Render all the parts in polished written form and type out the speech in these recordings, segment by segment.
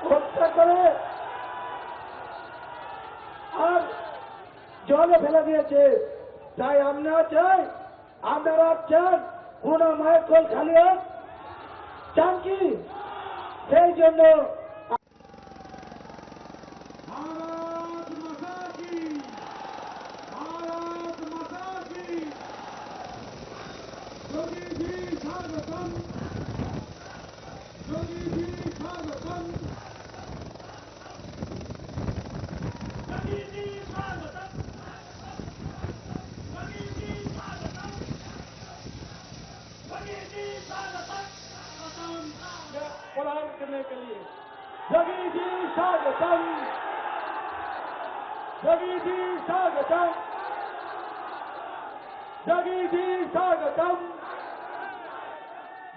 হত্যা করে আর জলে ফেলে দিয়েছে। তাই আমরা চাই, আপনারা চান কোন মায়ের কোল খালি হোক, চান কি? সেই জন্য प्रणाम करने के लिए योगी जी स्वागतम, योगी जी स्वागतम, योगी जी स्वागतम,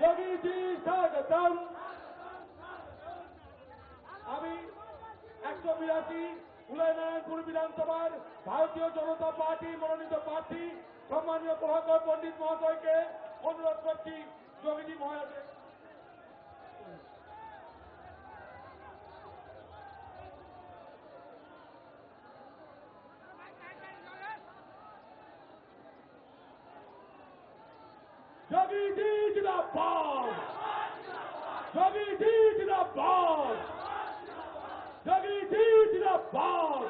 योगी जी स्वागतम। আমি 182 উদয়নারায়ণপুর বিধানসভার ভারতীয় জনতা পার্টি মনোনীত প্রার্থী সম্মানীয় প্রভাকর পণ্ডিত মহোদয়কে অনুরোধ করছি যোগীজি মহারাজকে। যোগী জি জিন্দাবাদ, যোগী জি জিন্দাবাদ, যোগী জি জিন্দাবাদ,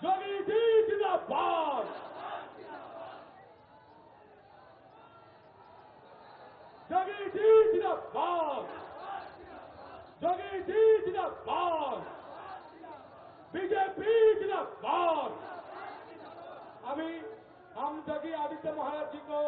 যোগী জি জিন্দাবাদ, যোগী জি জিন্দাবাদ, যোগী জি জিন্দাবাদ, बीजेपी जिंदाबाद। अभी हम योगी आदित्य महाराज जी को